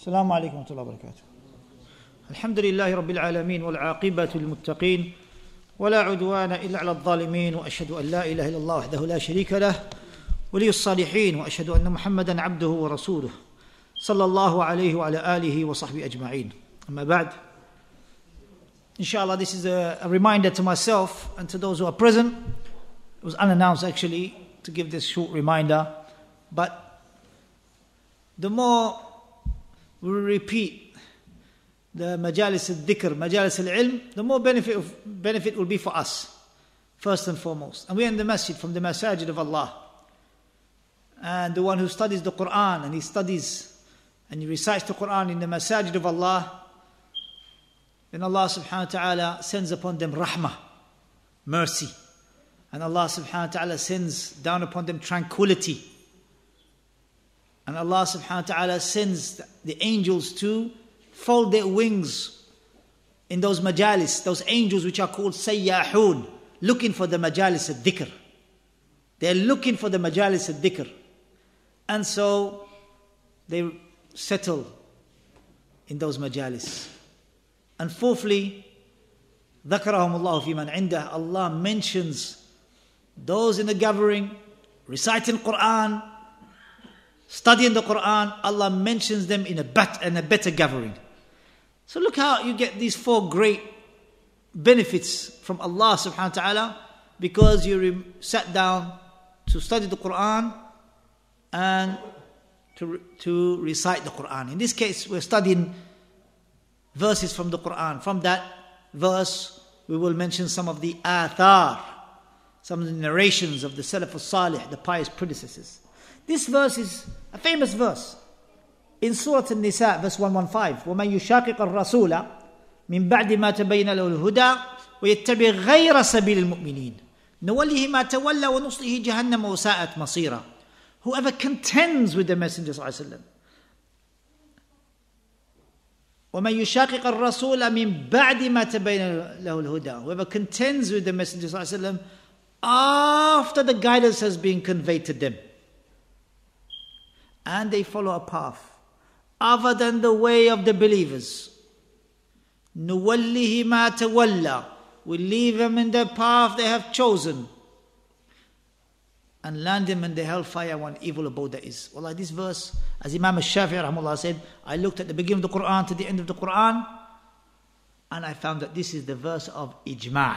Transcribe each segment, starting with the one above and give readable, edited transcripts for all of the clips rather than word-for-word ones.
السلام عليكم ورحمة الله وبركاته. الحمد لله رب العالمين والعاقبة للمتقين ولا عدوان إلا على الظالمين وأشهد أن لا إله إلا الله وحده لا شريك له ولي الصالحين وأشهد أن محمدا عبده ورسوله صلى الله عليه وعلى آله وصحبه أجمعين. أما بعد, inshallah, this is a reminder to myself and to those who are present. It was unannounced actually to give this short reminder, but the more we repeat the majalis al-dhikr, majalis al-ilm, the more benefit will be for us, first and foremost. And we are in the masjid, from the masajid of Allah. And the one who studies the Quran and he studies and he recites the Quran in the masajid of Allah, then Allah subhanahu wa ta'ala sends upon them rahmah, mercy. And Allah subhanahu wa ta'ala sends down upon them tranquility. And Allah subhanahu wa ta'ala sends the angels to fold their wings in those majalis, those angels which are called sayyahun, looking for the majalis al-dhikr. They're looking for the majalis al-dhikr. And so they settle in those majalis. And fourthly, ذكرهم الله في من عنده. Allah mentions those in the gathering, reciting Quran, studying the Quran. Allah mentions them in a better gathering. So look how you get these four great benefits from Allah subhanahu wa ta'ala, because you sat down to study the Quran and to recite the Quran. In this case, we're studying verses from the Quran. From that verse, we will mention some of the athar, some of the narrations of the salaf al-salih, the pious predecessors. This verse is a famous verse. In Surah An-Nisa, verse 115, وَمَنْ يُشَاقِقَ الرَّسُولَ مِنْ بَعْدِ مَا تَبَيَّنَ لَهُ الْهُدَى وَيَتَّبِعْ غَيْرَ سَبِيلِ الْمُؤْمِنِينَ نُوَلِّهِ مَا تَوَلَّى وَنُصْلِهِ جَهَنَّمَ وَسَاءَتْ مَصِيرًا. Whoever contends with the Messenger sallallahu alaihi wasallam, وَمَنْ يُشَاقِقَ الرَّسُولَ مِنْ بَعْدِ مَا تَبَيَّنَ لَهُ الْهُدَى. Whoever contends with the Messenger sallallahu alaihi wasallam after the guidance has been conveyed to them, and they follow a path other than the way of the believers, نُوَلِّهِ مَا تَوَلَّى, we leave them in the path they have chosen and land them in the hellfire, one evil abode that is. Wallah, this verse, as Imam al-Shafi'i rahimahullah said, I looked at the beginning of the Quran to the end of the Quran, and I found that this is the verse of ijma',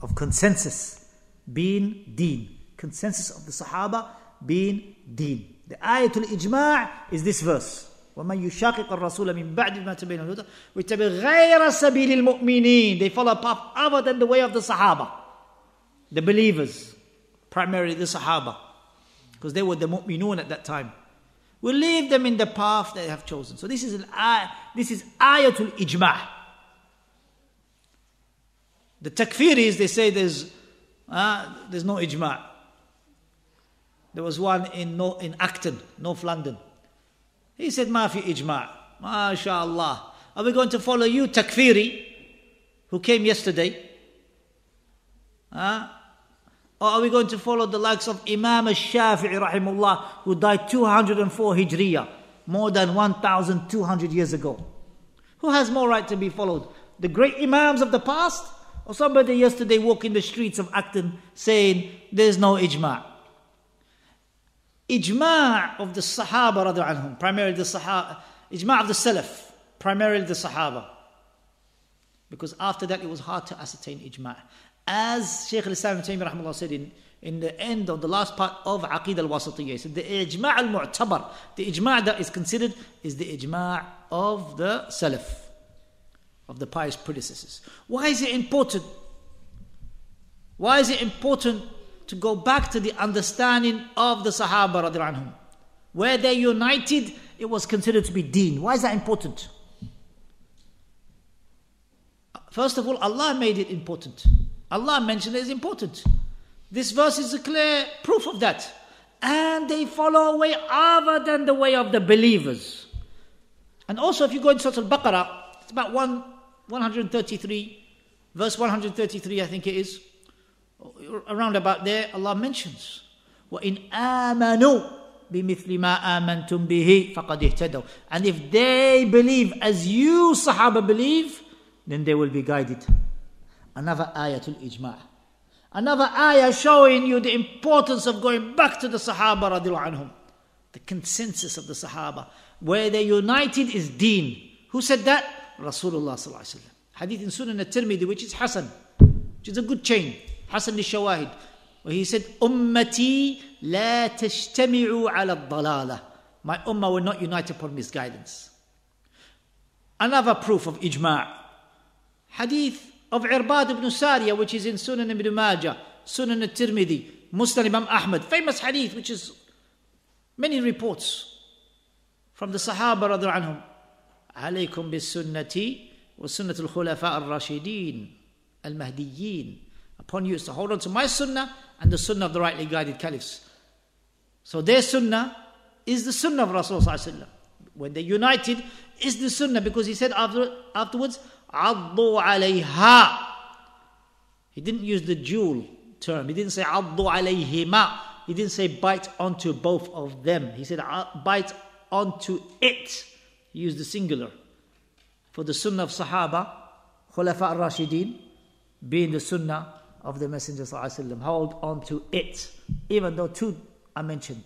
of consensus being deen, consensus of the Sahaba being deen. The ayatul ijma' is this verse. وَمَنْ يُشَاقِقَ الرَّسُولَ مِنْ بَعْدِ مَا تَبَيَّنَ لَهُ الْهُدَى وَيَتَّبِعْ غَيْرَ سَبِيلِ الْمُؤْمِنِينَ. They follow a path other than the way of the Sahaba, the believers, primarily the Sahaba, because they were the mu'minun at that time. We'll leave them in the path they have chosen. So this is ayatul ijma'. The takfiris, they say there's no ijma'. There was one in Acton, North London. He said, "Ma fi ijma'." MashaAllah. Are we going to follow you, takfiri, who came yesterday? Or are we going to follow the likes of Imam al-Shafi'i rahimullah, who died 204 Hijriya, more than 1,200 years ago? Who has more right to be followed? The great Imams of the past, or somebody yesterday walking the streets of Acton saying there's no ijma'? Ijma' of the Sahaba radhiallahu anhum, primarily the Sahaba, ijma' of the Salaf, primarily the Sahaba. Because after that it was hard to ascertain ijma'. As Shaykh al-Islam ibn Taymiyyah rahimahullah said in the end of the last part of Aqeedah al-Wasatiyya, he said the ijma' al-mu'tabar, the ijma' that is considered, is the ijma' of the Salaf, of the pious predecessors. Why is it important? Why is it important to go back to the understanding of the Sahaba radhiallahu anhum? Where they united, it was considered to be deen. Why is that important? First of all, Allah made it important. Allah mentioned it as important. This verse is a clear proof of that. And they follow a way other than the way of the believers. And also, if you go into Surah Al-Baqarah, it's about 133, verse 133, I think it is. Around about there, Allah mentions, وَإِنْ آمَنُوا بِمِثْلِ مَا آمَنْتُمْ بِهِ فَقَدْ اهْتَدَوْا. And if they believe as you Sahaba believe, then they will be guided. Another ayatul ijma'. Another ayah showing you the importance of going back to the Sahaba radiallahu anhum. The consensus of the Sahaba. Where they united is deen. Who said that? Rasulullah sallallahu alaihi wasallam. Hadith in Sunan al-Tirmidhi, which is Hasan, which is a good chain. Hasan al-Shawahid. Where he said, Ummati la tashtami'u ala al-dalalah. My ummah will not unite upon misguidance. Another proof of ijma'. Hadith of Irbad ibn Sariyah, which is in Sunan ibn Majah, Sunan al-Tirmidhi, Musnad Imam Ahmad. Famous hadith, which is many reports from the Sahaba radhiallahu anhum. Alaykum bis sunnati wa sunnat al-khulafa al-rashidin al-mahdiyyin. Upon you is to hold on to my sunnah and the sunnah of the rightly guided caliphs. So their sunnah is the sunnah of Rasulullah. When they united, is the sunnah, because he said afterwards, Addu alayha. He didn't use the dual term. He didn't say Addu alayhima. He didn't say bite onto both of them. He said bite onto it. He used the singular. For the sunnah of Sahaba, Khulafa al-Rashidin, being the sunnah of the Messenger ﷺ. Hold on to it. Even though two are mentioned.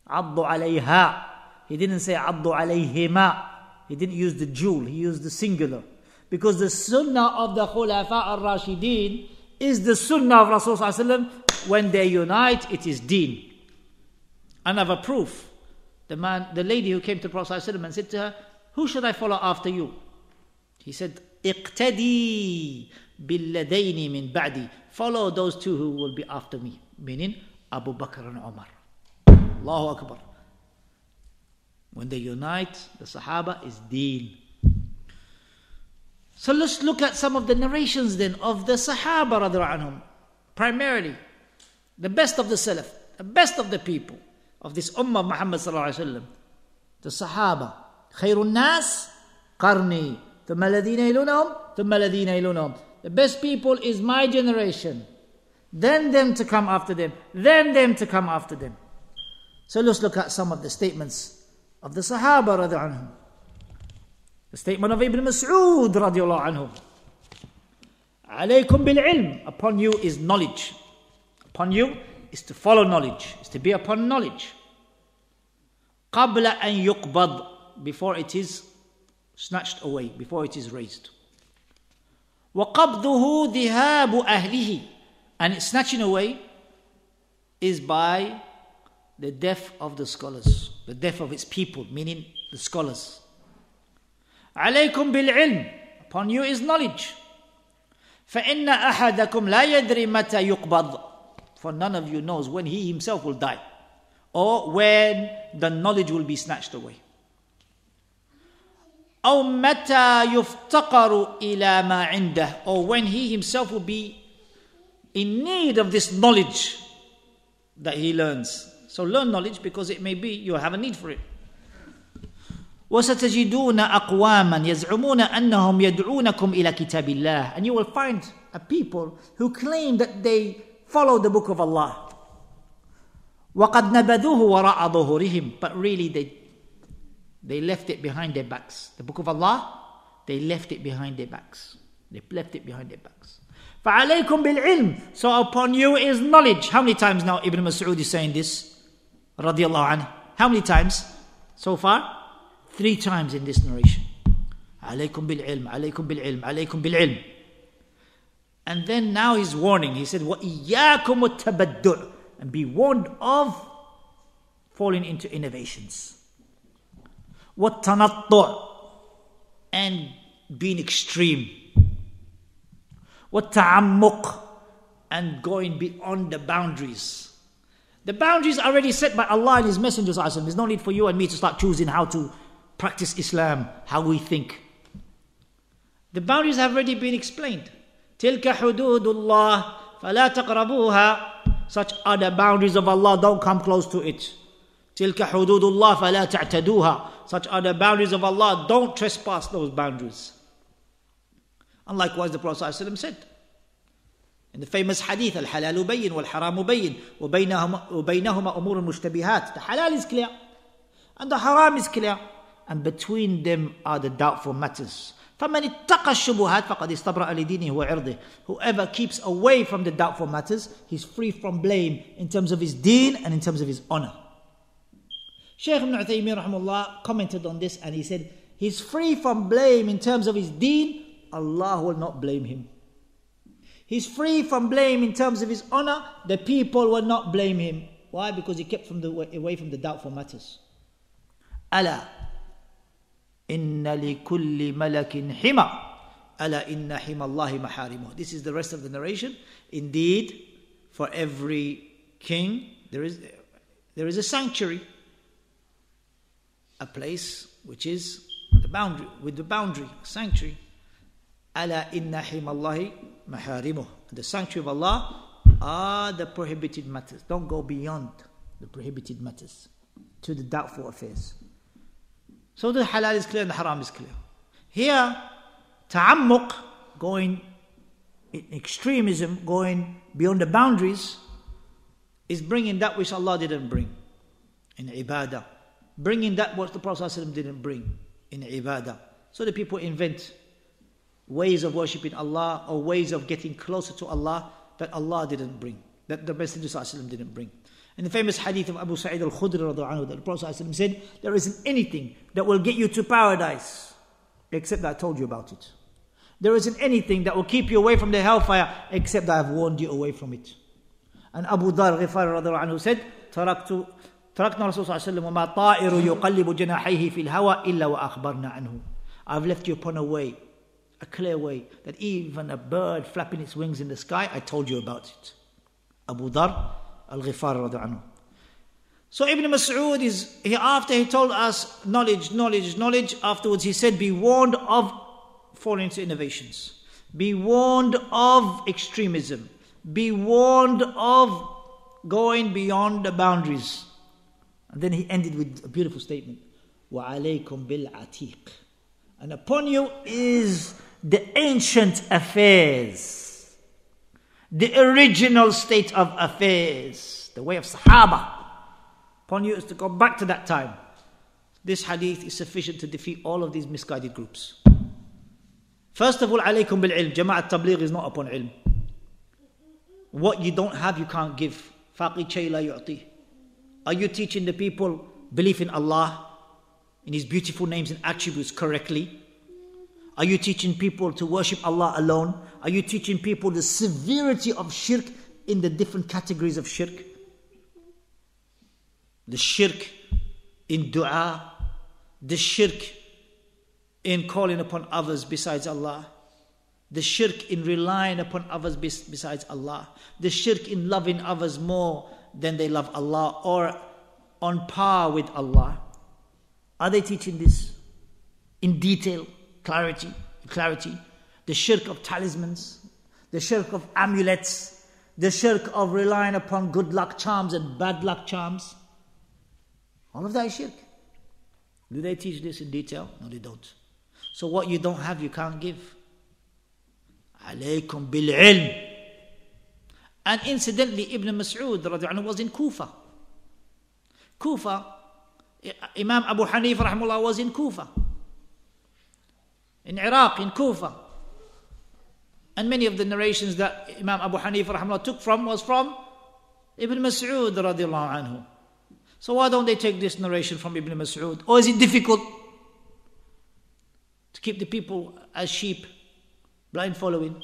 Addu alayha. He didn't say Addu alayhima. He didn't use the dual. He used the singular. Because the sunnah of the Khulafa al-Rashidin is the sunnah of Rasulullah ﷺ. When they unite, it is deen. Another proof. The lady who came to the Prophet ﷺ and said to her, who should I follow after you? He said, اقتدي بالذين من بعدي. Follow those two who will be after me. Meaning Abu Bakr and Umar. Allahu Akbar. When they unite, the Sahaba is deen. So let's look at some of the narrations then of the Sahaba radiallahu anhum. Primarily, the best of the salaf, the best of the people of this ummah of Muhammad sallallahu alaihi wasallam. The Sahaba. Khairun nas qarni. ثم الذين يلونهم ثم الذين يلونهم. The best people is my generation. Then them to come after them. Then them to come after them. So let's look at some of the statements of the Sahaba radiallahu anhum. The statement of Ibn Mas'ud radiallahu anhu. Alaykum bil ilm. Upon you is knowledge. Upon you is to follow knowledge. Is to be upon knowledge. Qabla an yuqbad. Before it is snatched away. Before it is raised. وَقَبْضُهُ ذِهَابُ أَهْلِهِ. And its snatching away is by the death of the scholars. The death of its people. Meaning the scholars. عليكم بالعلم. Upon you is knowledge. فإن أحدكم لا يدري متى يقبض. For none of you knows when he himself will die. Or when the knowledge will be snatched away. أو متى يفتقر إلى ما عنده. Or when he himself will be in need of this knowledge that he learns. So learn knowledge, because it may be you have a need for it. وستجدون أقواما يزعمون أنهم يدعونكم إلى كتاب الله. And you will find a people who claim that they follow the book of Allah. وقد نبذوه وراء ظهورهم. But really they left it behind their backs. The book of Allah, they left it behind their backs. They left it behind their backs. فَعَلَيْكُمْ بِالْعِلْمِ. So upon you is knowledge. How many times now Ibn Mas'ud is saying this? Radiallahu anhu. How many times so far? 3 times in this narration. عَلَيْكُمْ بِالْعِلْمِ عَلَيْكُمْ بِالْعِلْمِ عَلَيْكُمْ بِالْعِلْمِ. And then now he's warning. He said, وَإِيَّاكُمُ التَّبَدُّعِ. And be warned of falling into innovations. وَالتَّنَطُّعِ. And being extreme. وَالتَّعَمُّقِ. And going beyond the boundaries. The boundaries are already set by Allah and His Messenger. There's no need for you and me to start choosing how to practice Islam, how we think. The boundaries have already been explained. تِلْكَ حُدُودُ اللَّهِ فَلَا تَقْرَبُوهَا. Such are the boundaries of Allah, don't come close to it. تِلْكَ حُدُودُ اللَّهِ فَلَا تَعْتَدُوهَا. Such are the boundaries of Allah, don't trespass those boundaries. And likewise the Prophet ﷺ said In the famous hadith, al-halalu bayyin wal-haramu bayyin وبينهما أمور مشتبهات. The halal is clear and the haram is clear, and between them are the doubtful matters. فَمَنِ اتَّقَى الشُّبُهَاتِ فَقَدْ اسْتَبْرَأَ لِدِينِهِ وَعِرْضِهِ. Whoever keeps away from the doubtful matters, he's free from blame in terms of his deen and in terms of his honor. Shaykh ibn Uthaymeen rahimahullah commented on this and he said, he's free from blame in terms of his deen, Allah will not blame him. He's free from blame in terms of his honor, the people will not blame him. Why? Because he kept away from the doubtful matters. ألا إن لكل ملك حمى ألا إن حمى الله محارمه. This is the rest of the narration. Indeed, for every king there is a sanctuary, a place which is the boundary, with the boundary, sanctuary. ألا إن حمى الله محارمه. The sanctuary of Allah are the prohibited matters. Don't go beyond the prohibited matters to the doubtful affairs. So the halal is clear and the haram is clear. Here, ta'ammuq, going in extremism, going beyond the boundaries, is bringing that which Allah didn't bring in ibadah. Bringing that what the Prophet ﷺ didn't bring in ibadah. So the people invent ways of worshipping Allah or ways of getting closer to Allah that Allah didn't bring, that the Messenger ﷺ didn't bring. In the famous hadith of Abu Sa'id al-Khudri radhiallahu anhu, that the Prophet ﷺ said, there isn't anything that will get you to paradise except that I told you about it. There isn't anything that will keep you away from the hellfire except that I have warned you away from it. And Abu Dhar Ghifari radhiallahu anhu said, تركنا رسول صلى الله عليه وسلم وما طائر يقلب جناحيه في الهوى إلا وأخبرنا عنه. I've left you upon a way, a clear way, that even a bird flapping its wings in the sky, I told you about it. Abu Dhar al-Ghifari radhiallahu anhu. So Ibn Mas'ud after he told us knowledge, afterwards he said, be warned of falling into innovations. Be warned of extremism. Be warned of going beyond the boundaries. And then he ended with a beautiful statement. وَعَلَيْكُمْ بِالْعَتِيقِ. And upon you is the ancient affairs. The original state of affairs. The way of Sahaba. Upon you is to go back to that time. This hadith is sufficient to defeat all of these misguided groups. First of all, alaykum bil ilm. Jama'at tabligh is not upon ilm. What you don't have, you can't give. Faqi chay la yu'ti. Are you teaching the people belief in Allah, in His beautiful names and attributes correctly? Are you teaching people to worship Allah alone? Are you teaching people the severity of shirk in the different categories of shirk? The shirk in dua, the shirk in calling upon others besides Allah, the shirk in relying upon others besides Allah, the shirk in loving others more than they love Allah or on par with Allah. Are they teaching this in detail, clarity? The shirk of talismans, the shirk of amulets, the shirk of relying upon good luck charms and bad luck charms. All of that is shirk. Do they teach this in detail? No, they don't. So what you don't have, you can't give. Alaykum bil ilm. And incidentally, Ibn Mas'ud radhiallahu anhu was in Kufa. Imam Abu Hanifa rahimahullah was in Kufa. In Iraq, in Kufa. And many of the narrations that Imam Abu Hanifa rahimahullah took from was from Ibn Mas'ud radhiallahu anhu. So why don't they take this narration from Ibn Mas'ud? Or is it difficult to keep the people as sheep, blind following?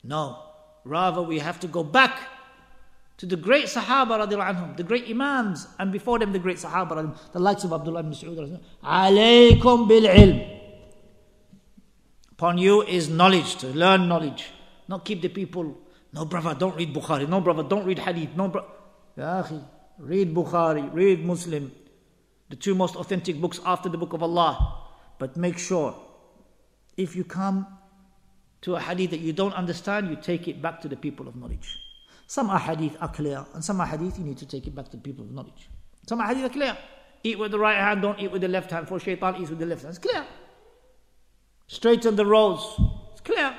No. Rather, we have to go back to the great Sahaba radiallahu anhum, the great Imams, and before them the great Sahaba, the likes of Abdullah ibn Mas'ud. Alaykum bil ilm. Upon you is knowledge, to learn knowledge. Not keep the people, no brother, don't read Bukhari, no brother, don't read Hadith, no brother. Ya akhi, read Bukhari, read Muslim, the two most authentic books after the book of Allah. But make sure, if you come to a hadith that you don't understand, you take it back to the people of knowledge. Some ahadith are clear, and some ahadith you need to take it back to the people of knowledge. Some ahadith are clear. Eat with the right hand, don't eat with the left hand, for shaitan eats with the left hand. It's clear. Straighten the roads. It's clear.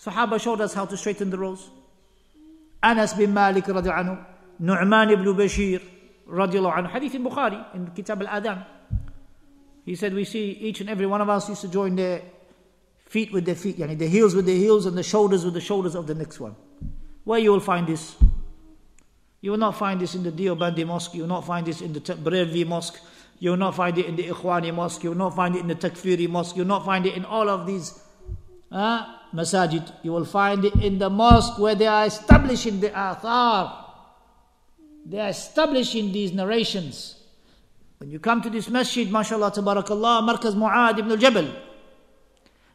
Sahaba showed us how to straighten the rows. Anas bin Malik radiallahu anhu, Nu'man ibn Bashir radiallahu anhu, hadith in Bukhari, in Kitab al-Adhan. He said, we see each and every one of us used to join their feet with their feet, yani the heels with the heels and the shoulders with the shoulders of the next one. Where you will find this? You will not find this in the Deobandi Mosque, you will not find this in the Brevvi Mosque, you will not find it in the Ikhwani Mosque, you will not find it in the Takfiri Mosque, you will not find it in all of these masajid. You will find it in the mosque where they are establishing the athar. They are establishing these narrations. When you come to this masjid, mashallah, tabarakallah, Markaz Mu'ad ibn al-Jabal,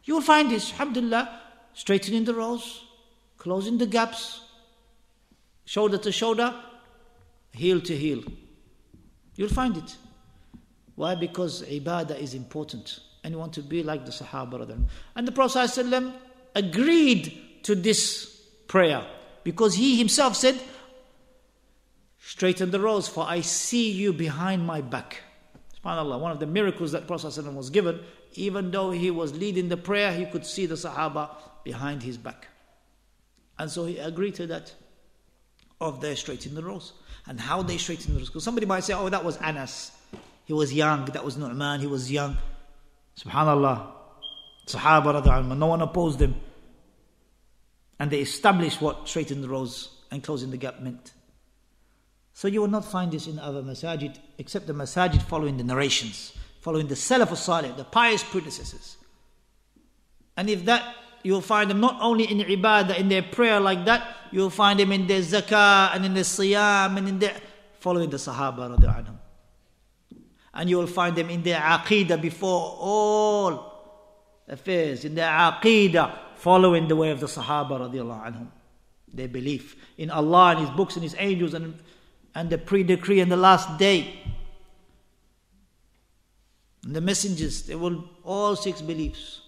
you will find this, alhamdulillah, straightening the rows, closing the gaps, shoulder to shoulder, heel to heel. You'll find it. Why? Because ibadah is important. And you want to be like the Sahaba. And the Prophet ﷺ agreed to this prayer. Because he himself said, straighten the rows, for I see you behind my back. SubhanAllah, one of the miracles that Prophet ﷺ was given, even though he was leading the prayer, he could see the Sahaba behind his back. And so he agreed to that, of their straightening the rows. And how they straighten the rows. Because somebody might say, oh, that was Anas. He was young. That was Nu'man. He was young. SubhanAllah. Sahaba radiallahu anhu, no one opposed them. And they established what straightening the rows and closing the gap meant. So you will not find this in other masajid, except the masajid following the narrations, following the salaf as-salih, the pious predecessors. And if that, you will find them not only in ibadah, in their prayer like that, you will find them in their zakah and in their siyam and in their following the Sahaba radiallahu anhum. And you will find them in their aqeedah before all affairs, in their aqeedah, following the way of the Sahaba radiallahu anhum. Their belief in Allah and His books and His angels and the pre-decree and the last day. And the messengers, they will all 6 beliefs.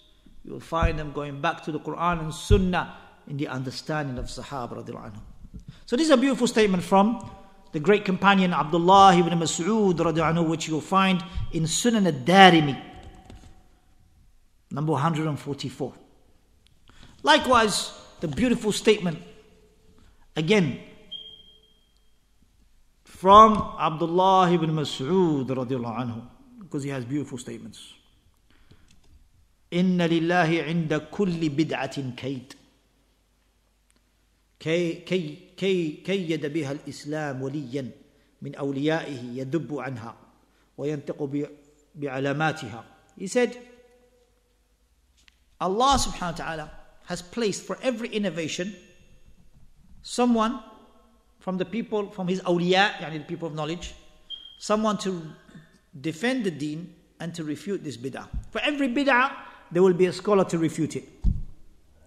You will find them going back to the Quran and Sunnah in the understanding of Sahaba radiallahu anhum. So this is a beautiful statement from the great companion Abdullah ibn Mas'ud radiallahu anhu, which you'll find in Sunan al-Darimi, number 144. Likewise, the beautiful statement, again, from Abdullah ibn Mas'ud radiallahu anhu, because he has beautiful statements. إن لله عند كل بدعة كيد كيد بها الإسلام وليا من أوليائه يدب عنها وينطق بعلاماتها. He said, Allah subhanahu wa ta'ala has placed for every innovation someone from the people, from His awliya, yani the people of knowledge, someone to defend the deen and to refute this bid'ah. For every bid'ah, there will be a scholar to refute it.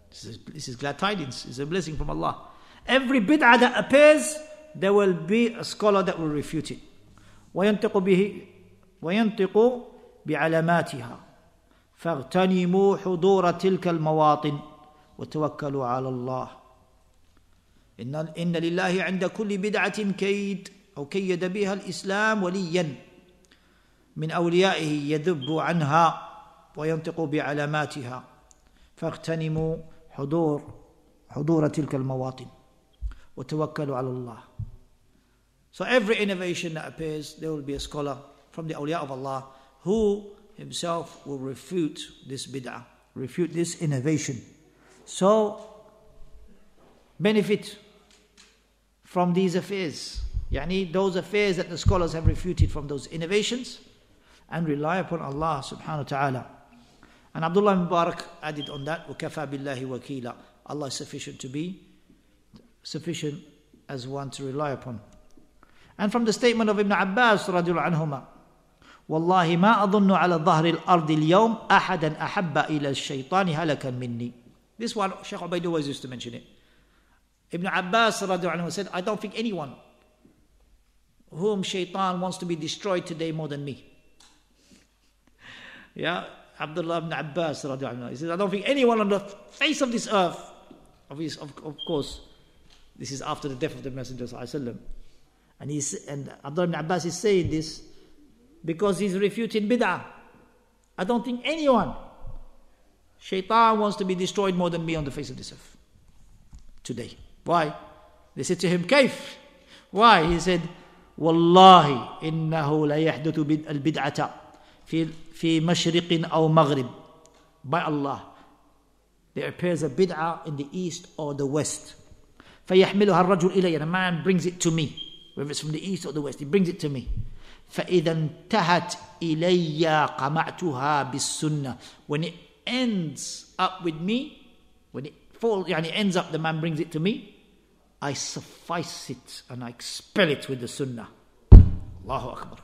This is glad tidings. It's a blessing from Allah. Every bid'ah that appears, there will be a scholar that will refute it. وينطق بعلاماتها فاغتنموا حضور تلك المواطن وتوكلوا على الله. إن لله عند كل بدعة كيد أو كيد بها الإسلام وليا من أوليائه يذب عنها وينطق بعلاماتها فاغتنموا حضور تلك المواطن وتوكلوا على الله. So every innovation that appears, there will be a scholar from the awliya of Allah who himself will refute this bid'ah, refute this innovation. So benefit from these affairs, yani those affairs that the scholars have refuted from those innovations, and rely upon Allah subhanahu wa ta'ala. And Abdullah Mubarak added on that, وَكَفَى بِاللَّهِ وَكِيلًا. Allah is sufficient to be, sufficient as one to rely upon. And from the statement of Ibn Abbas radiallahu anhuma, وَاللَّهِ مَا أَظُنُّ عَلَى ظَهْرِ الْأَرْضِ الْيَوْمِ أَحَدًا أَحَبَّ إِلَى الشَّيْطَانِ هَلَكًا مِنِّي. This one, Shaykh Ubaid always used to mention it. Ibn Abbas radiallahu anhu said, I don't think anyone whom shaitan wants to be destroyed today more than me. Yeah, Abdullah ibn Abbas radiallahu anhu, he says, I don't think anyone on the face of this earth, of course, this is after the death of the Messenger sallallahu alaihi wasallam, and Abdullah ibn Abbas is saying this because he's refuting bid'ah. I don't think anyone Shaitan wants to be destroyed more than me on the face of this earth today. Why? They said to him, Kaif? Why? He said, Wallahi innahu la yahdathu al-bid'ata fi mashriqin aw maghrib. By Allah, there appears a bid'ah in the east or the west. فَيَحْمِلُهَا الرَّجُلُ إِلَيَّ, and a man brings it to me. Whether it's from the east or the west, he brings it to me. فَإِذَا انْتَهَتْ إِلَيَّ قَمَعْتُهَا بِالسُّنَّةِ. When it ends up with me, when it falls, ends up, the man brings it to me, I suffice it and I expel it with the sunnah. Allahu Akbar.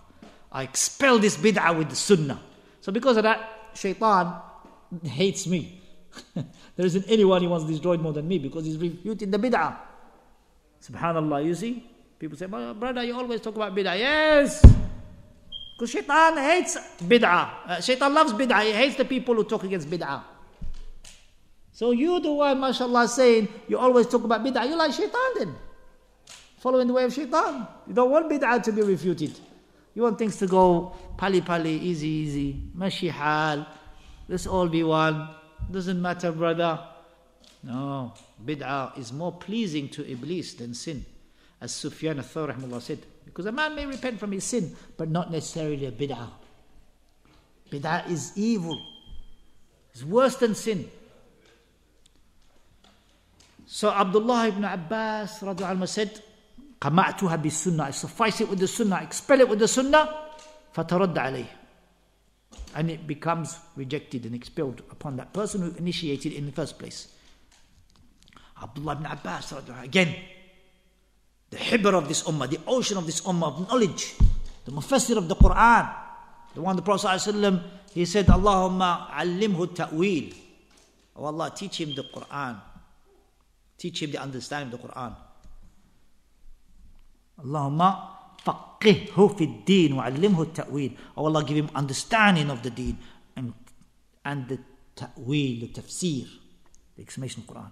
I expel this bid'ah with the sunnah. So because of that, shaitan hates me. There isn't anyone he wants destroyed more than me, because he's refuting the bid'ah. Subhanallah, you see? People say, brother, you always talk about bid'ah. Yes! Because shaitan hates bid'ah. Shaitan loves bid'ah. He hates the people who talk against bid'ah. So you the one, mashallah, saying you always talk about bid'ah. You like shaitan then. Following the way of shaitan. You don't want bid'ah to be refuted. You want things to go pali, easy, easy. Mashi hal. Let's all be one. Doesn't matter, brother. No. Bid'ah is more pleasing to Iblis than sin. As Sufyan al-Thawri rahimahullah said. Because a man may repent from his sin, but not necessarily a bid'ah. Bid'ah is evil. It's worse than sin. So Abdullah ibn Abbas radiallahu anhu said, قَمَعْتُهَا بِالسُّنَّةِ, I suffice it with the sunnah, expel it with the sunnah, فَتَرَدَّ عَلَيْهِ, and it becomes rejected and expelled upon that person who initiated it in the first place. Abdullah ibn Abbas, again, the hibr of this ummah, the ocean of this ummah of knowledge, the mufassir of the Quran, the one the Prophet ﷺ, he said, Allahumma allimhu ta'wil. Oh Allah, teach him the Quran. Teach him the understanding of the Quran. Allahumma faqihhu fi ad-din wa 'allimhu at-ta'wil. Oh Allah, give him understanding of the deen and the ta'wil, the tafsir, the explanation of the Quran.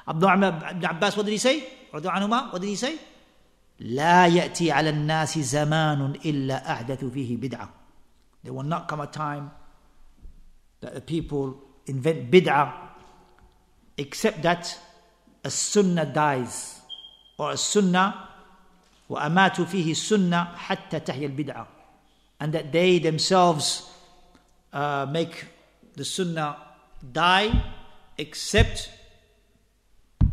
Abdullah ibn Abbas, what did he say? What did he say? لا يأتي على الناس زمان إلا أحدث فيه بدعة. There will not come a time that the people invent bid'ah except that a sunnah dies, or a sunnah وَأَمَاتُوا فِيهِ السُّنَّةِ حَتَّى تَحْيَا الْبِدْعَةِ, and that they themselves make the sunnah die except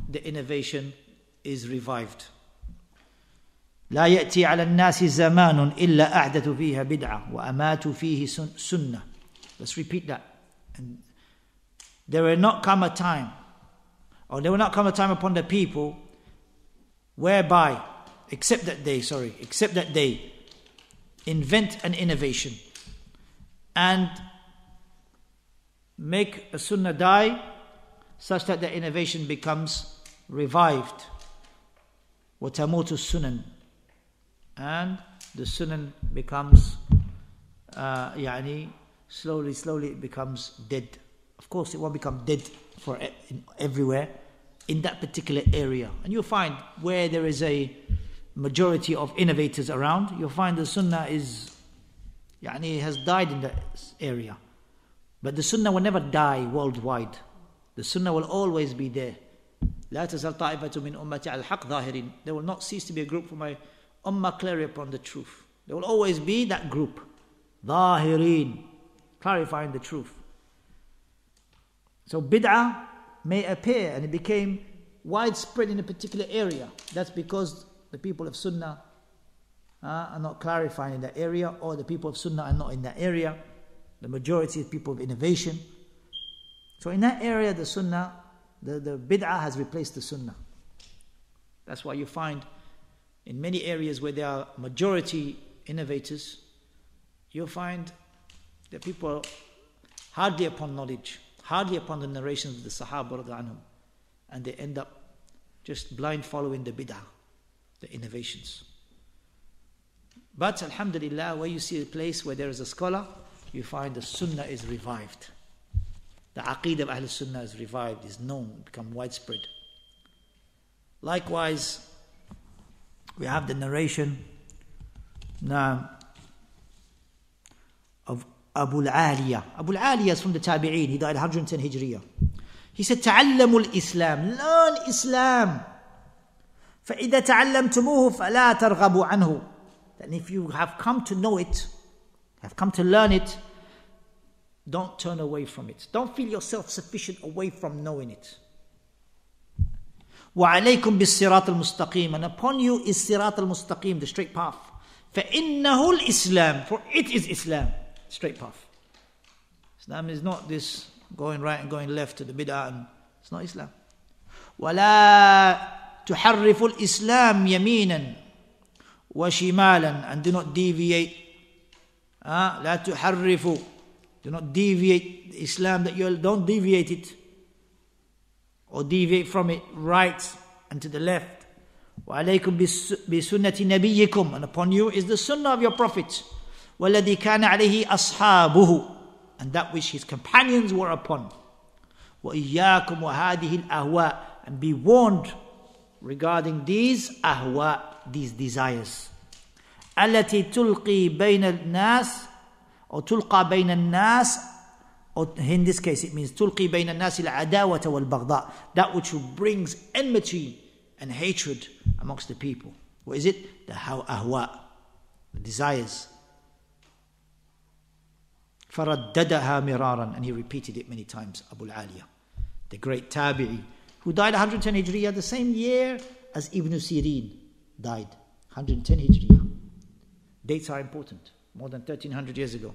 the innovation is revived. لا يأتي على الناس زمان إلا أحدث فيها بدعة وأماتوا فيه سنة. Let's repeat that. And there will not come a time upon the people whereby except that they invent an innovation and make a sunnah die such that the innovation becomes revived. وَتَمُوتُ السُّنَنِ, and the sunan becomes slowly it becomes dead. Of course it won't become dead for everywhere, in that particular area. And you'll find where there is a majority of innovators around, you'll find the sunnah has died in that area. But the sunnah will never die worldwide. The sunnah will always be there. لا تزال طائفة من أمتي على الحق ظاهرين. There will not cease to be a group from my ummah clearly upon the truth. There will always be that group, ظاهرين, clarifying the truth. So bid'ah may appear, and it became widespread in a particular area. That's because the people of sunnah are not clarifying in that area, or the people of sunnah are not in that area. The majority of people of innovation. So in that area, the sunnah, the bid'ah has replaced the sunnah. That's why you find in many areas where there are majority innovators, you'll find that people are hardly upon knowledge, hardly upon the narrations of the Sahaba radhiyallahu anhum, and they end up just blind following the bid'ah, the innovations. But alhamdulillah, where you see a place where there is a scholar, you find the sunnah is revived. The aqeedah of Ahl Sunnah is revived, is known, become widespread. Likewise, we have the narration now of Abdulilah is from the Tabi'een. He died 110 Hijriya. He said, تعلموا الإسلام. Learn Islam. فإذا تعلمتموه فلا ترغبوا عنه. And if you have come to know it, have come to learn it, don't turn away from it. Don't feel yourself sufficient away from knowing it. وعليكم بالصراط المستقيم. And upon you is صراط المستقيم, the straight path. فإنه الإسلام. For it is Islam, straight path. Islam is not this going right and going left to the bid'ah. And it's not Islam. ولا تحرف الإسلام يمينا وشمالا. And do not deviate. لا تحرفوا. Do not deviate Islam, that you don't deviate it or deviate from it right and to the left. وعليكم بسنة نبيكم. And upon you is the sunnah of your prophet. والذي كان عليه أصحابه. And that which his companions were upon. وإياكم وهذه الأهواء. And be warned regarding these أهواء, these desires. التي تلقي بين الناس or تلقى بين الناس, or in this case it means تلقي بين الناس العداوة والبغضاء. That which brings enmity and hatred amongst the people. What is it? The أهواء, the desires. فرددها مرارا. And he repeated it many times. Abdulilah, the great Tabi'i, who died 110 Hijriya, the same year as Ibn Sirin died. 110 Hijriya. Dates are important. More than 1300 years ago.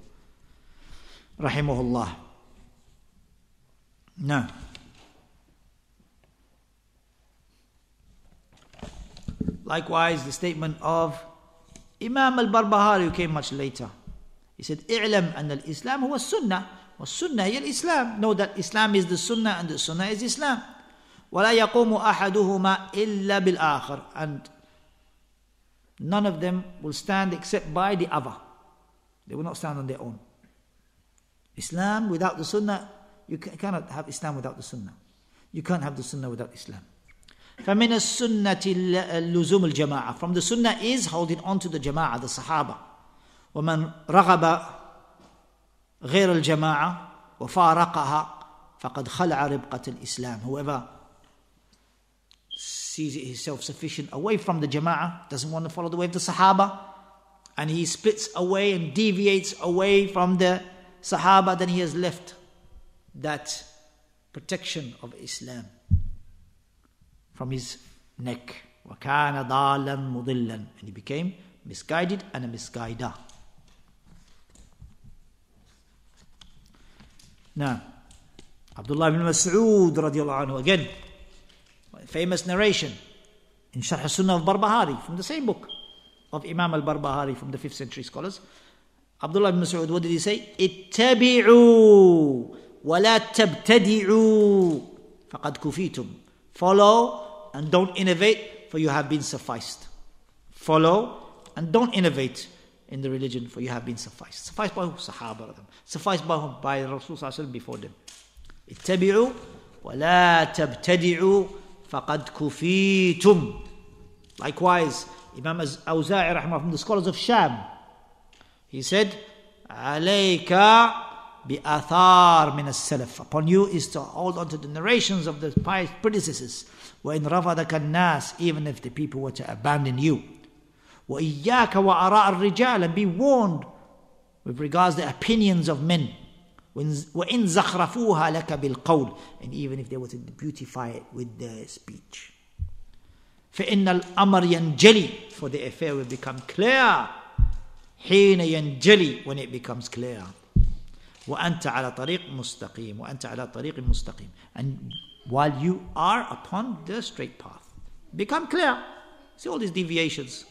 Rahimahullah. Now, likewise, the statement of Imam al-Barbahari, who came much later. He said, اعلم أن الإسلام هو السنة والسنة هي الإسلام. Know that Islam is the sunnah and the sunnah is Islam. ولا يقوم أحدهما إلا بالآخر. And none of them will stand except by the other. They will not stand on their own. Islam without the sunnah, you cannot have Islam without the sunnah. You can't have the sunnah without Islam. فَمِنَ السُنَّةِ اللُّزُومُ الْجَمَاعَةِ. From the sunnah is holding on to the jama'ah, the sahaba. وَمَنْ رَغَبَ غَيْرَ الْجَمَاعَةِ وَفَارَقَهَا فَقَدْ خَلَعَ رِبْقَةَ الْإِسْلَامِ. Whoever sees himself sufficient away from the jama'ah, doesn't want to follow the way of the sahaba, and he splits away and deviates away from the sahaba, then he has left that protection of Islam from his neck. وَكَانَ ضَالًا مُضِلًّا. And he became misguided and a misguider. Now, Abdullah ibn Mas'ud radiallahu anhu, again, famous narration in Sharh Sunnah of Barbahari, from the same book of Imam al-Barbahari, from the 5th century scholars. Abdullah ibn Mas'ud, what did he say? اتبعوا ولا تبتدعوا فقد كفيتم. Follow and don't innovate, for you have been sufficed. Follow and don't innovate in the religion, for you have been sufficed. Sufficed by who? Sahaba. Sufficed by whom? By Rasul sallallahu alaihi wasallam before them. اتبعوا ولا تبتدعوا فقد كفيتم. Likewise, Imam Awza'i rahimahullah, from the scholars of Sham, he said, عليك بآثار من السلف. Upon you is to hold on to the narrations of the pious predecessors. وإن رفضك الناس, even if the people were to abandon you. وإياك وآراء الرجال. And be warned with regards to the opinions of men. وإن زخرفوها لك بالقول. And even if they were to beautify it with their speech. فإن الأمر ينجلي. For the affair will become clear. حين ينجلي. When it becomes clear. وأنت على طريق مستقيم. وأنت على طريق مستقيم. And while you are upon the straight path. Become clear. See all these deviations.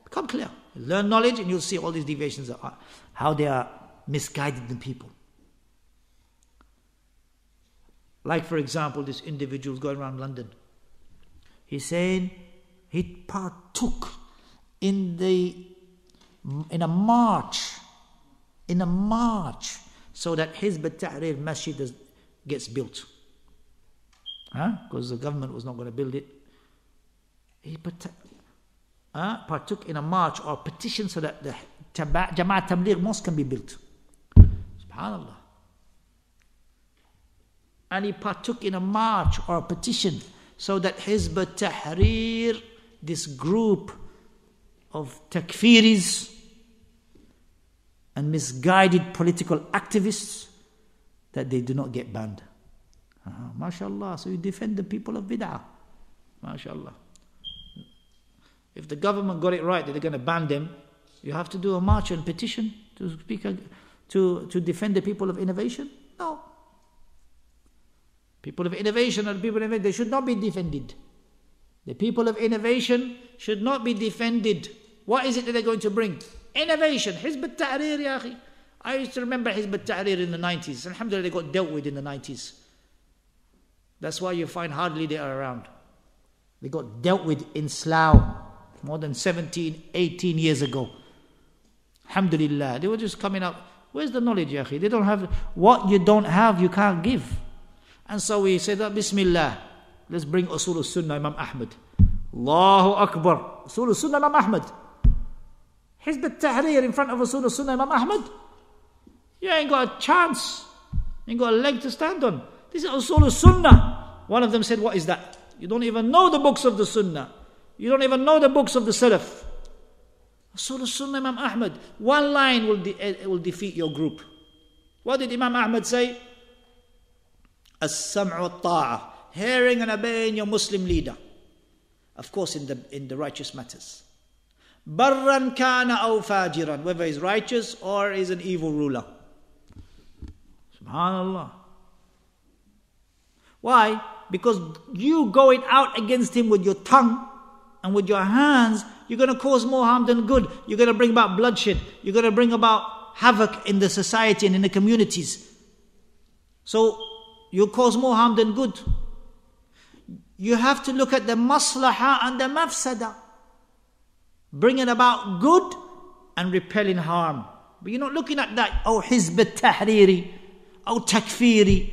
Become clear. Learn knowledge and you'll see all these deviations, how they are misguiding the people. Like, for example, this individual is going around London. He's saying he partook in a march so that Hizb Tahrir Masjid gets built. Because the government was not going to build it. He partook in a march or petition so that the Jamaat Tabligh Mosque can be built. SubhanAllah. And he partook in a march or a petition so that Hizb Tahrir, this group of takfiris and misguided political activists, that they do not get banned. MashaAllah. So you defend the people of bid'ah. MashaAllah. If the government got it right that they're going to ban them, you have to do a march and petition to speak to defend the people of innovation? No. People of innovation are the people of innovation. They should not be defended. The people of innovation should not be defended. What is it that they're going to bring? Innovation. Hizb al-Tahrir, ya akhi. I used to remember Hizb al-Tahrir in the 90s. Alhamdulillah, they got dealt with in the 90s. That's why you find hardly they are around. They got dealt with in Slough more than 17, 18 years ago. Alhamdulillah. They were just coming up. Where's the knowledge, ya akhi? They don't have, what you don't have, you can't give. And so we said, Bismillah, let's bring Usul al-Sunnah Imam Ahmad. Allahu Akbar. Usul al-Sunnah Imam Ahmad. Hizb al-Tahrir in front of Usul al-Sunnah Imam Ahmad. You ain't got a chance. You ain't got a leg to stand on. This is Usul al-Sunnah. One of them said, what is that? You don't even know the books of the Sunnah. You don't even know the books of the Salaf. Usul al-Sunnah Imam Ahmad. One line will defeat your group. What did Imam Ahmad say? As-sam'u wa-ta'ah. Hearing and obeying your Muslim leader. Of course, in the righteous matters. Barran kana aw fajiran. Whether he's righteous or is an evil ruler. SubhanAllah. Why? Because you going out against him with your tongue and with your hands, you're going to cause more harm than good. You're going to bring about bloodshed. You're going to bring about havoc in the society and in the communities. So, you cause more harm than good. You have to look at the maslahah and the mafsada. Bringing about good and repelling harm. But you're not looking at that, oh Hizb al-Tahriri, oh Takfiri,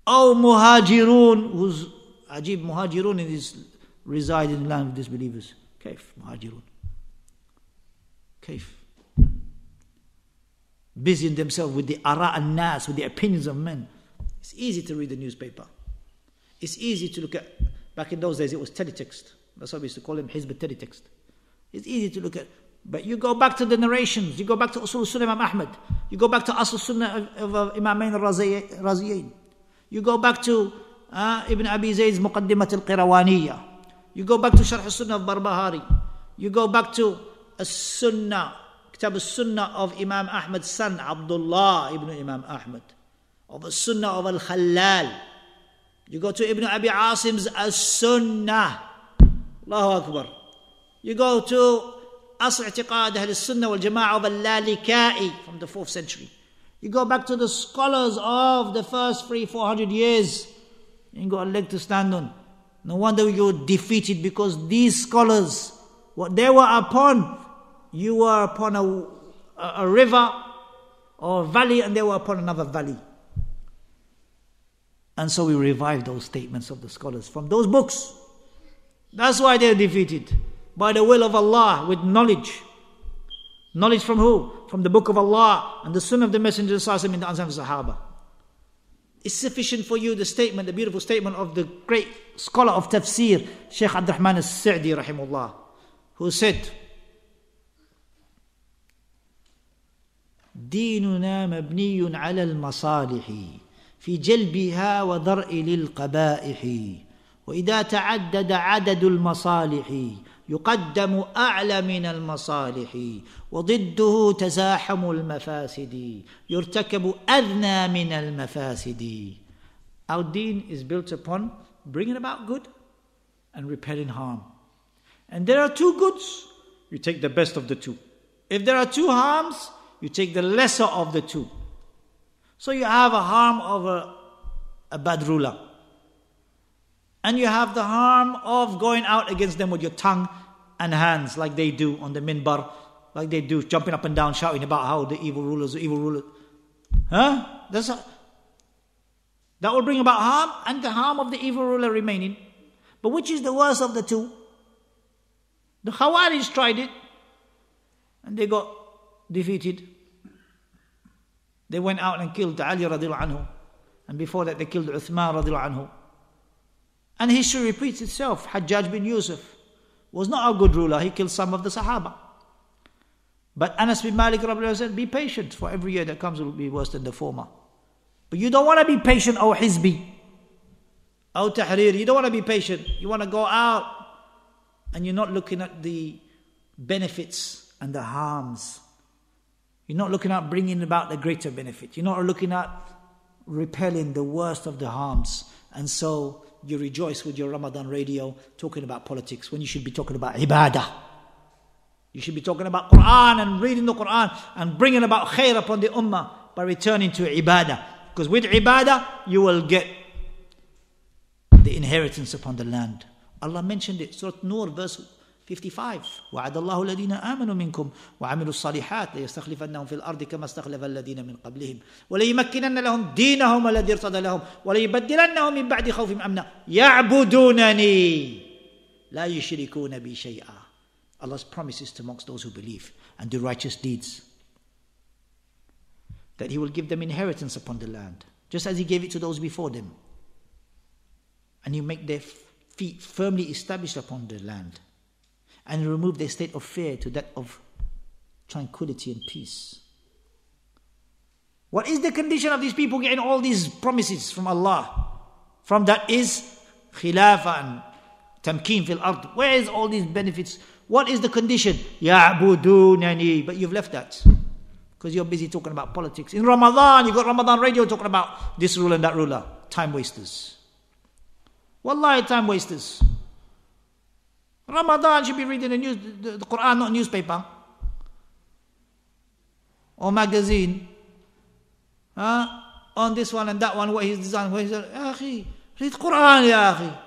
oh Muhajirun, who's Ajib Muhajirun is reside in the land of disbelievers. Kaif Muhajirun. Kaif. Busying themselves with the ara an-nas, with the opinions of men. It's easy to read the newspaper. It's easy to look at, back in those days it was teletext. That's why we used to call him Hizb teletext. It's easy to look at, but you go back to the narrations, you go back to Usul Sunnah Imam Ahmad, you go back to Asl Sunnah of Imamain al-Raziyain, you go back to Ibn Abi Zayd's Muqaddimat al-Qirawaniya, you go back to Sharh al-Sunnah of Barbahari, you go back to As-Sunnah, Kitab al-Sunnah of Imam Ahmad's son, Abdullah ibn Imam Ahmad, of As-Sunnah of Al-Khallal. You go to Ibn Abi Asim's As-Sunnah. Allahu Akbar. You go to Asr I'tiqad Ahl Sunnah wal Jama'ah of Al-Lalikai from the 4th century. You go back to the scholars of the first 300-400 years. You ain't got a leg to stand on. No wonder you were defeated, because these scholars, what they were upon, you were upon a river or a valley, and they were upon another valley. And so we revived those statements of the scholars from those books. That's why they're defeated. By the will of Allah, with knowledge. Knowledge from who? From the book of Allah and the Sunnah of the Messenger in the Ansar of Sahaba. It's sufficient for you the statement, the beautiful statement of the great scholar of tafsir, Shaykh Abdurrahman al-Sa'di rahimahullah, who said, ديننا مبني على المصالح في جلبها وضرء للقبائح وإذا تعدد عدد المصالح يقدم أعلى من المصالح وضده تزاحم المفاسد يرتكب أدنى من المفاسد. Our deen is built upon bringing about good and repelling harm. And there are two goods, you take the best of the two. If there are two harms, you take the lesser of the two. So you have a harm of a bad ruler. And you have the harm of going out against them with your tongue and hands, like they do on the minbar, like they do, jumping up and down, shouting about how the evil rulers. That will bring about harm, and the harm of the evil ruler remaining. But which is the worst of the two? The Khawarij tried it, and they got defeated. They went out and killed Ali radiallahu anhu. And before that they killed Uthman radiallahu anhu. And history repeats itself. Hajjaj bin Yusuf was not a good ruler. He killed some of the Sahaba. But Anas bin Malik radiallahu said, be patient, for every year that comes will be worse than the former. But you don't want to be patient, O Hizbi, O Tahrir. You don't want to be patient. You want to go out and you're not looking at the benefits and the harms. You're not looking at bringing about the greater benefit. You're not looking at repelling the worst of the harms. And so you rejoice with your Ramadan radio talking about politics when you should be talking about ibadah. You should be talking about Quran and reading the Quran and bringing about khair upon the ummah by returning to ibadah. Because with ibadah you will get the inheritance upon the land. Allah mentioned it, Surah Nur verse 55. وَعَدَ اللَّهُ الَّذِينَ آمَنُوا مِنْكُمْ وَعَمِلُوا الصَّالِحَاتِ لَيَسْتَخْلِفَنَّهُمْ فِي الْأَرْضِ كَمَا اسْتَخْلَفَ الَّذِينَ مِنْ قَبْلِهِمْ وَلَيُمَكِّنَنَّ لَهُمْ دِينَهُمْ الَّذِي ارْتَضَى لَهُمْ وَلَيُبَدِّلَنَّهُمْ مِنْ بَعْدِ خَوْفِهِمْ أَمْنًا يَعْبُدُونَنِي لَا يُشْرِكُونَ بِي شَيْئًا. Allah's promises to amongst those who believe and do righteous deeds, that He will give them inheritance upon the land, just as He gave it to those before them. And You make their feet firmly established upon the land, and remove their state of fear to that of tranquility and peace. What is the condition of these people getting all these promises from Allah? From that is khilafah and tamkeen fil ard. Where is all these benefits? What is the condition? Ya'budunani. But you've left that because you're busy talking about politics. In Ramadan, you've got Ramadan radio talking about this ruler and that ruler. Time wasters. Wallahi, time wasters. Ramadan should be reading the Quran, not newspaper or magazine. On this one and that one, what he's designed. What he's done. Read Quran, ya akhi.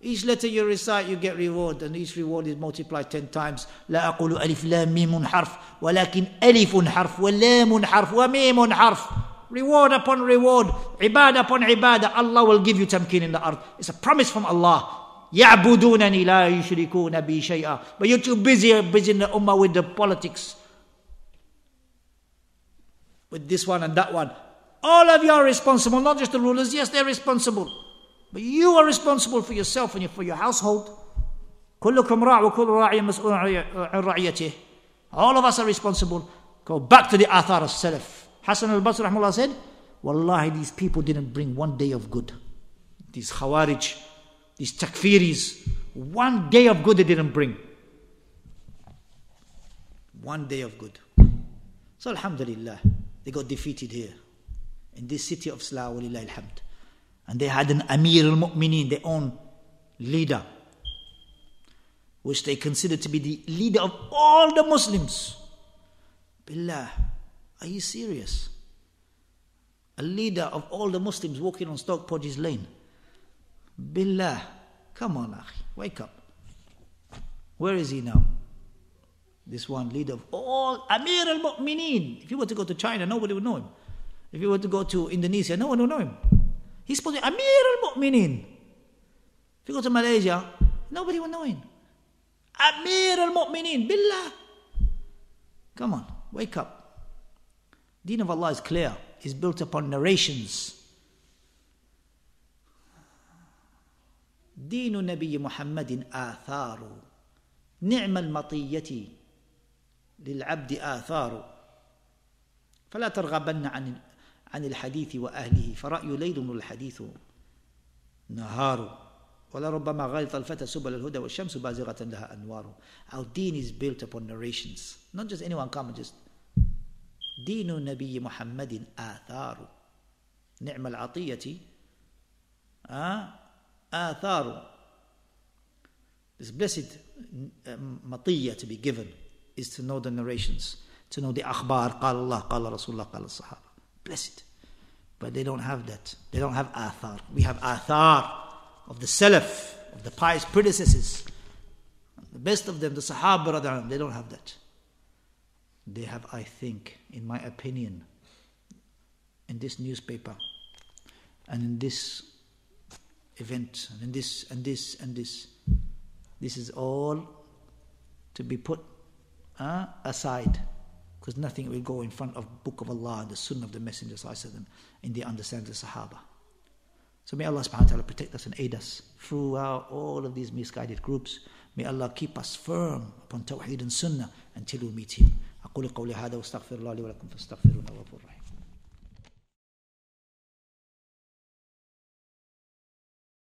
Each letter you recite, you get reward, and each reward is multiplied 10 times. لا أقول ألف لام ميم حرف ولكن ألف حرف ولام حرف وميم حرف. Reward upon reward, ibadah upon ibadah. Allah will give you tamkin in the earth. It's a promise from Allah. يَعْبُدُونَنِي لَا يُشْرِكُونَ بِي شَيْئًا. But you're too busy in the ummah with the politics. With this one and that one. All of you are responsible, not just the rulers. Yes, they're responsible. But you are responsible for yourself and for your household. كُلُّكُمْ رَاعٍ وَكُلُّ رَاعٍ مَسْئُولٌ عَنْ رَعِيَّتِهِ. All of us are responsible. Go back to the athar as-salaf. Hassan al-Basri rahimahullah said, Wallahi, these people didn't bring one day of good. These khawarij, these takfiris, one day of good they didn't bring. One day of good. So alhamdulillah, they got defeated here in this city of Salah, walillahi alhamd. And they had an Amir al-Mu'mineen, their own leader, which they considered to be the leader of all the Muslims. Billah, are you serious? A leader of all the Muslims walking on Stoke Porges Lane. Billah, come on, akhi, wake up. Where is he now? This one leader of all, Amir al-Mu'mineen. If you were to go to China, nobody would know him. If you were to go to Indonesia, no one would know him. He's supposed to be Amir al-Mu'mineen. If you go to Malaysia, nobody would know him. Amir al-Mu'mineen, billah. Come on, wake up. Deen of Allah is clear. It's built upon narrations. دين نبي محمد آثار نعم المطية للعبد آثار فلا ترغبن عن الحديث وأهله فرأي ليل والحديث نهار ولربما غلط الفتى سبل الهدى والشمس بازغة لها أنوار. Our deen is built upon narrations. Not just anyone come and just دين النبي محمد آثار نعم العطية آثار. This blessed مطية to be given is to know the narrations, to know the akhbar, قال الله قال رسول الله قال الصحابة. Blessed. But they don't have that. They don't have آثار. We have آثار of the salaf, of the pious predecessors. The best of them, the Sahaba, they don't have that. They have, I think, in my opinion, in this newspaper, and in this event, and in this, and this, and this. This is all to be put aside because nothing will go in front of Book of Allah and the Sunnah of the Messenger ﷺ in the understanding of the Sahaba. So may Allah subhanahu wa ta'ala protect us and aid us throughout all of these misguided groups. May Allah keep us firm upon Tawheed and Sunnah until we meet Him. أقول قولي هذا واستغفر الله لي ولكم فاستغفروه إنه هو الغفور الرحيم.